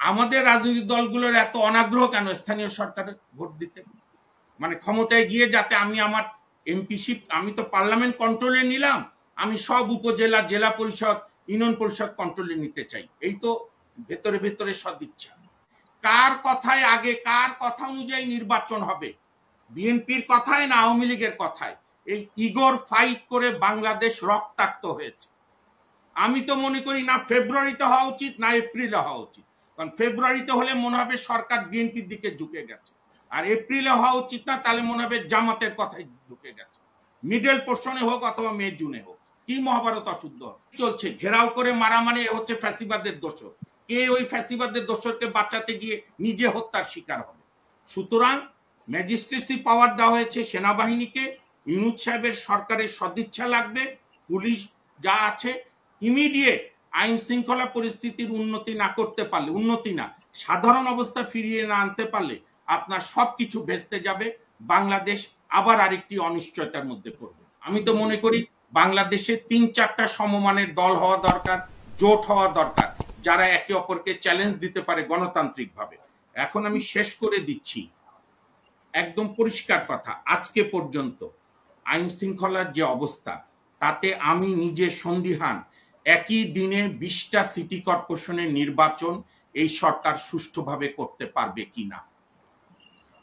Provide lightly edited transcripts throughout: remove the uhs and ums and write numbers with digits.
আমাদের রাজনৈতিক দলগুলোর এত অনাগ্রহ কেন স্থানীয় সরকারে ভোট দিতে? মানে ক্ষমতায় গিয়ে যাতে আমি আমার এমপিশিপ, আমি তো পার্লামেন্ট কন্ট্রোলে নিলাম, আমি সব উপজেলা, জেলা পরিষদ, ইউনিয়ন পরিষদ কন্ট্রোলে নিতে চাই। এই তো ভেতরে ভেতরে সদিচ্ছা। কার কথায় আগে, কার কথা অনুযায়ী নির্বাচন হবে? বিএনপির কথায় না আওয়ামী লীগের কথায়? এই ইগোর ফাইট করে বাংলাদেশ রক্তাক্ত হয়েছে। আমি তো মনে করি না ফেব্রুয়ারিতে হওয়া উচিত, না এপ্রিলে হওয়া উচিত। কারণ ফেব্রুয়ারিতে হলে মনে হবে সরকার বিএনপির দিকে ঝুঁকে গেছে, আর এপ্রিলে হওয়া উচিত না, তাহলে মনে হবে জামাতের কথাই ঢুকে গেছে। মিডল পোর্শনে হোক অথবা মে জুনে হোক, কি মহাভারত অশুদ্ধ চলছে। ঘেরাও করে মারামারি হচ্ছে ফ্যাসিবাদের দোষর। কে ওই ফ্যাসিবাদের দোষরকে বাঁচাতে গিয়ে নিজে হত্যার শিকার হবে? সুতরাং ম্যাজিস্ট্রেসি পাওয়ার দেওয়া হয়েছে সেনাবাহিনীকে। ইউনূস সাহেবের সরকারের সদিচ্ছা লাগবে। পুলিশ যা আছে ইমিডিয়েট আইন শৃঙ্খলা পরিস্থিতির উন্নতি না করতে পারলে, উন্নতি না সাধারণ অবস্থা ফিরিয়ে না আনতে পারলে আপনার সবকিছু ভেস্তে যাবে। বাংলাদেশ আবার আরেকটি অনিশ্চয়তার মধ্যে পড়বে। আমি তো মনে করি বাংলাদেশে ৩-৪টা সমমানের দল হওয়া দরকার, জোট হওয়া দরকার, যারা একে অপরকে চ্যালেঞ্জ দিতে পারে গণতান্ত্রিকভাবে। এখন আমি শেষ করে দিচ্ছি, একদম পরিষ্কার কথা, আজকে পর্যন্ত আইন শৃঙ্খলার যে অবস্থা, তাতে আমি নিজে সন্দিহান একই দিনে ২০টা সিটি কর্পোরেশনের নির্বাচন এই সরকার সুষ্ঠুভাবে করতে পারবে কিনা।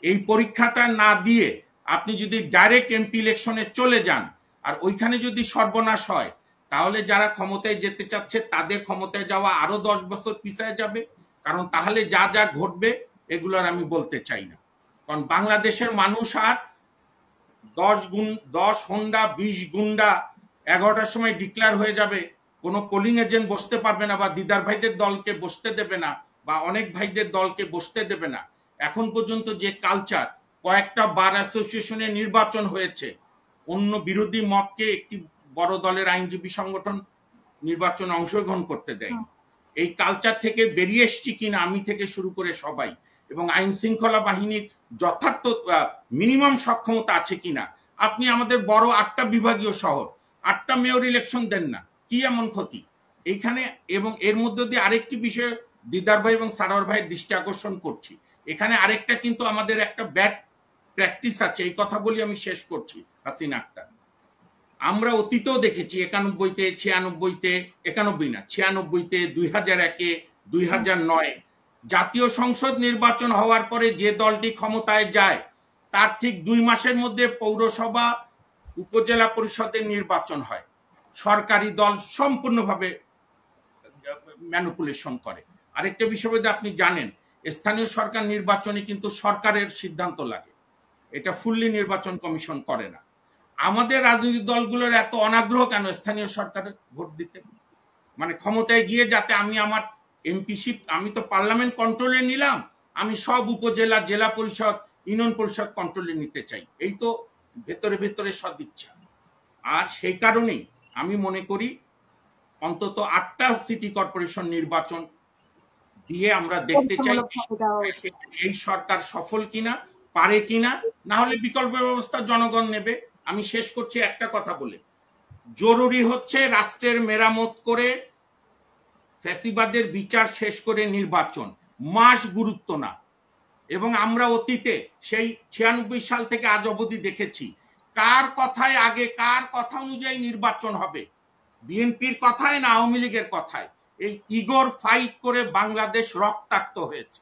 এই পরীক্ষাটা না দিয়ে আপনি যদি ডাইরেক্ট এমপি ইলেকশনে চলে যান আর ওইখানে যদি সর্বনাশ হয়, তাহলে যারা ক্ষমতায় যেতে চাচ্ছে তাদের ক্ষমতায় যাওয়া আরো 10 বছর পিছায় যাবে। কারণ তাহলে যা যা ঘটবে এগুলোর আমি বলতে চাই না। কারণ বাংলাদেশের মানুষ আর 10 হোন্ডা 20 গুন্ডা 11টার সময় ডিক্লেয়ার হয়ে যাবে, কোনো পোলিং এজেন্ট বসতে পারবে না, বা দিদার ভাইদের দলকে বসতে দেবে না, বা অনেক ভাইদের দলকে বসতে দেবে না। এখন পর্যন্ত যে কালচার, কয়েকটা বার অ্যাসোসিয়েশনের নির্বাচন হয়েছে, অন্য বিরোধী মতকে একটি বড় দলের আইনজীবী সংগঠন নির্বাচনে অংশগ্রহণ করতে দেয়নি। এই কালচার থেকে বেরিয়ে এসছি কিনা আমি থেকে শুরু করে সবাই, এবং আইন শৃঙ্খলা বাহিনীর যথার্থ মিনিমাম সক্ষমতা আছে কিনা। আপনি আমাদের বড় 8টা বিভাগীয় শহর, 8টা মেয়র ইলেকশন দেন না, কি এমন ক্ষতি এইখানে? এবং এর মধ্যে দিয়ে আরেকটি বিষয় দিদার ভাই এবং সারোয়ার ভাইয়ের দৃষ্টি আকর্ষণ করছি, এখানে আরেকটা কিন্তু আমাদের একটা ব্যাড প্র্যাকটিস আছে। এই কথা বলি আমি শেষ করছি। হাসিনা আক্তার, আমরা অতীতেও দেখেছি 91-তে, 96-তে, 91 না 96-তে, 2001-এ, 2009 জাতীয় সংসদ নির্বাচন হওয়ার পরে যে দলটি ক্ষমতায় যায় তার ঠিক 2 মাসের মধ্যে পৌরসভা, উপজেলা পরিষদের নির্বাচন হয়। সরকারি দল সম্পূর্ণভাবে ম্যানিপুলেশন করে। আরেকটা বিষয় আপনি জানেন, স্থানীয় সরকার নির্বাচনে কিন্তু সরকারের সিদ্ধান্ত লাগে, এটা ফুললি নির্বাচন কমিশন করে না। আমাদের রাজনৈতিক দলগুলোর এত অনাগ্রহ কেন স্থানীয় সরকারে ভোট দিতে? মানে ক্ষমতায় গিয়ে যাতে আমি আমার এমপিশিপ, আমি তো পার্লামেন্ট কন্ট্রোলে নিলাম, আমি সব উপজেলা, জেলা পরিষদ, ইউনিয়ন পরিষদ কন্ট্রোলে নিতে চাই। এই তো ভেতরে ভেতরে সদিচ্ছা। আর সেই কারণেই আমি মনে করি অন্তত 8টা সিটি কর্পোরেশন নির্বাচন দিয়ে আমরা দেখতে চাই এই সরকার সফল কিনা, পারে কিনা। না হলে বিকল্প ব্যবস্থা জনগণ নেবে। আমি শেষ করছি একটা কথা বলে, জরুরি হচ্ছে রাষ্ট্রের মেরামত করে ফ্যাসিবাদের বিচার শেষ করে নির্বাচন, মাস গুরুত্ব না। এবং আমরা অতীতে সেই 96 সাল থেকে আজ অবধি দেখেছি কার কথায় আগে, কার কথা অনুযায়ী নির্বাচন হবে, বিএনপির কথায় না আওয়ামী লীগের কথায়। এই ইগোর ফাইট করে বাংলাদেশ রক্তাক্ত হয়েছে।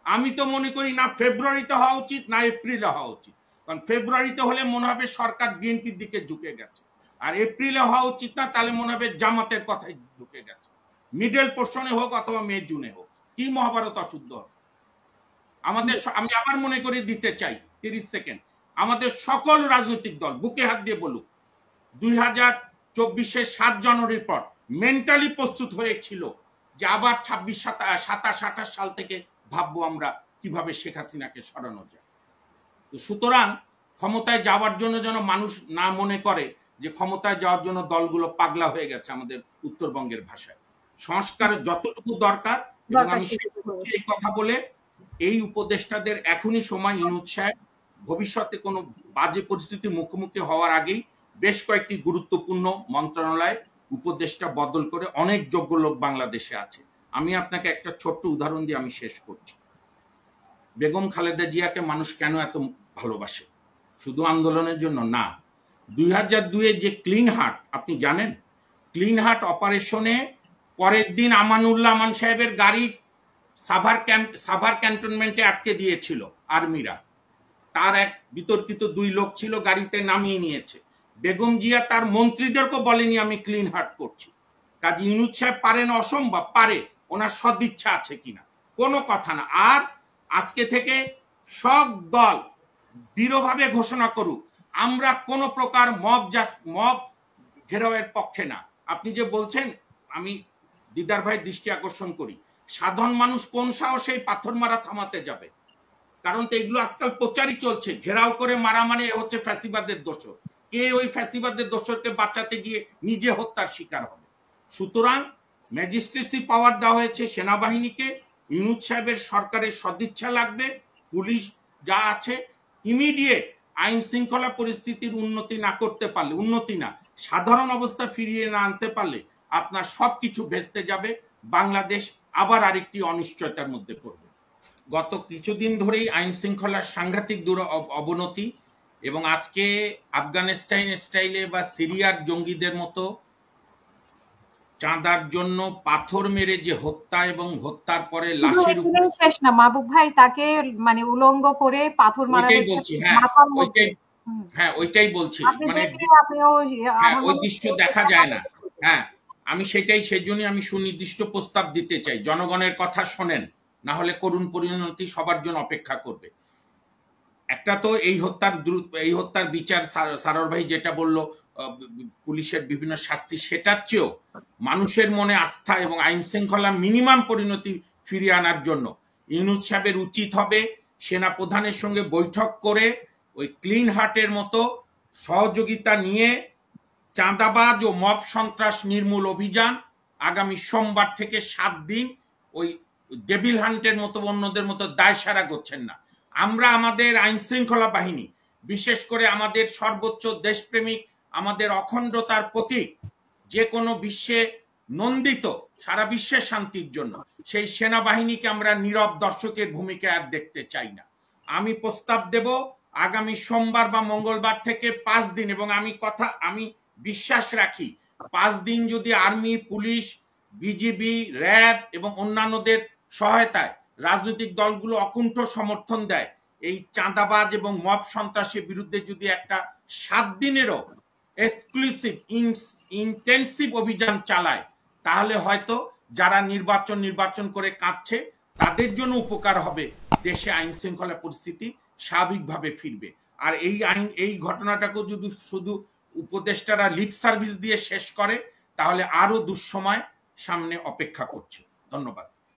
আমি তো মনে করি না ফেব্রুয়ারিতে হওয়া উচিত, না এপ্রিলে হওয়া উচিত। কারণ ফেব্রুয়ারিতে হলে মনে হবে সরকার বিএনপির দিকে ঝুঁকে গেছে, আর এপ্রিলে হওয়া উচিত না, তাহলে মনে হবে জামাতের কথাই ঢুকে গেছে। মিডল পোর্শনে হোক অথবা মে জুনে হোক, কি মহাভারত অশুদ্ধ হবে আমাদের। আমি আবার মনে করে দিতে চাই 30 সেকেন্ড, আমাদের সকল রাজনৈতিক দল বুকে হাত দিয়ে বলুক 2024-এর 7 জানুয়ারির পর মেন্টালি প্রস্তুত হয়েছিল যে আবার 26, 27, 28 সাল থেকে ভাববো আমরা কিভাবে শেখ হাসিনাকে সরানো যায়। তো সুতরাং ক্ষমতায় যাওয়ার জন্য যেন মানুষ না মনে করে যে ক্ষমতায় যাওয়ার জন্য দলগুলো পাগলা হয়ে গেছে। আমাদের উত্তরবঙ্গের ভাষায় সংস্কারের যতটুকু দরকার, এবং আমি এই কথা বলে এই উপদেষ্টাদের এখনই সময়, ইউনূস সাহেব ভবিষ্যতে কোনো বাজে পরিস্থিতির মুখোমুখি হওয়ার আগেই বেশ কয়েকটি গুরুত্বপূর্ণ মন্ত্রণালয় উপদেষ্টা বদল করে, অনেক যোগ্য লোক বাংলাদেশে আছে, আমি আপনাকে একটা ছোট্ট উদাহরণ দিয়ে আমি শেষ করছি। বেগম খালেদা জিয়াকে মানুষ কেন এত ভালোবাসে? শুধু আন্দোলনের জন্য না। 2002-এ যে ক্লিন হার্ট, আপনি জানেন, ক্লিন হার্ট অপারেশনে পরের দিন আমানুল্লাহ আমান সাহেবের গাড়ি সাভার ক্যান্টনমেন্টে আটকে দিয়েছিল আর্মিরা। তার এক বিতর্কিত 2 লোক ছিল, গাড়িতে নামিয়ে নিয়েছে। বেগম জিয়া তার মন্ত্রীদেরকেও বলেনি আমি ক্লিন হার্ট করছি। কাজী ইউনূস সাহেব পারেন অসম্ভব? পারে। ওনার সদিচ্ছা আছে কিনা কোনো কথা না। আর আজকে থেকে সব দল দৃঢ়ভাবে ঘোষণা করুক আমরা কোনো প্রকার মব ঘেরাওয়ের পক্ষে না। আপনি যে বলছেন, আমি দিদার ভাই দৃষ্টি আকর্ষণ করি, সাধারণ মানুষ কোন সাহসে পাথর মারা থামাতে যাবে? কারণ তো এগুলো আজকাল প্রচারই চলছে, ঘেরাও করে মারা মানে হচ্ছে ফ্যাসিবাদের দোষর। কে ওই ফ্যাসিবাদের দোষরকে বাঁচাতে গিয়ে নিজে হত্যার শিকার হবে? সুতরাং ম্যাজিস্ট্রেসি পাওয়ার দেওয়া হয়েছে সেনাবাহিনীকে। ইউনূস সাহেবের সরকারের সদিচ্ছা লাগবে। পুলিশ যা আছে ইমিডিয়েট আইন শৃঙ্খলা পরিস্থিতির উন্নতি না করতে পারলে, উন্নতি না সাধারণ অবস্থা ফিরিয়ে না আনতে পারলে আপনার সবকিছু ভেস্তে যাবে। বাংলাদেশ আবার আরেকটি অনিশ্চয়তার মধ্যে পড়বে। গত কিছুদিন ধরেই আইন শৃঙ্খলার সাংঘাতিক অবনতি, এবং আজকে আফগানিস্তান স্টাইলে বা সিরিয়ার জঙ্গিদের মতো চাঁদার জন্য পাথর মেরে যে হত্যা এবং হত্যার পরে লাশের উপরে শেষ না মাহবুব ভাই, তাকে মানে উলঙ্গ করে পাথর মারা হয়েছে বলছি। ওইটাই বলছি, মানে ওই দৃশ্য দেখা যায় না। আমি সেই জন্য আমি সুনির্দিষ্ট প্রস্তাব দিতে চাই, জনগণের কথা শোনেন, না হলে করুণ পরিণতি সবার জন্য অপেক্ষা করবে। একটা তো এই হত্যার বিচার, সারোর ভাই যেটা বললো পুলিশের বিভিন্ন শাস্তি, সেটার চেয়েও মানুষের মনে আস্থা এবং আইন শৃঙ্খলা মিনিমাম পরিণতি ফিরিয়ে আনার জন্য ইউনূস সাহেবের উচিত হবে সেনা প্রধানের সঙ্গে বৈঠক করে ওই ক্লিন হার্টের মতো সহযোগিতা নিয়ে চাঁদাবাজ ও মব সন্ত্রাস নির্মূল অভিযান আগামী সোমবার থেকে 7 দিন ওই ডেভিল হান্টের মতো অন্যদের মতো দায়সারা করছেন না। আমরা আমাদের আইন শৃঙ্খলা বাহিনী, বিশেষ করে আমাদের সর্বোচ্চ দেশপ্রেমিক, আমাদের অখণ্ডতার প্রতীক, যে কোনো বিশ্বে নন্দিত, সারা বিশ্বের শান্তির জন্য সেই সেনাবাহিনীকে আমরা নীরব দর্শকের ভূমিকায় আর দেখতে চাই না। আমি প্রস্তাব দেব আগামী সোমবার বা মঙ্গলবার থেকে 5 দিন, এবং আমি বিশ্বাস রাখি 5 দিন যদি আর্মি, পুলিশ, বিজিবি, র্যাব এবং অন্যান্যদের সহায়তায় রাজনৈতিক দলগুলো অকুণ্ঠ সমর্থন দেয়, এই চাঁদাবাজ এবং মব সন্ত্রাসের বিরুদ্ধে যদি একটা 7 দিনেরও এক্সক্লুসিভ ইন্টেন্সিভ অভিযান চালায়, তাহলে হয়তো যারা নির্বাচন করে কাঁদছে তাদের জন্য উপকার হবে, দেশে আইন শৃঙ্খলা পরিস্থিতি স্বাভাবিকভাবে ফিরবে। আর এই ঘটনাটাকেও যদি শুধু উপদেষ্টারা লিপ সার্ভিস দিয়ে শেষ করে, তাহলে আরো দুঃসময় সামনে অপেক্ষা করছে। ধন্যবাদ।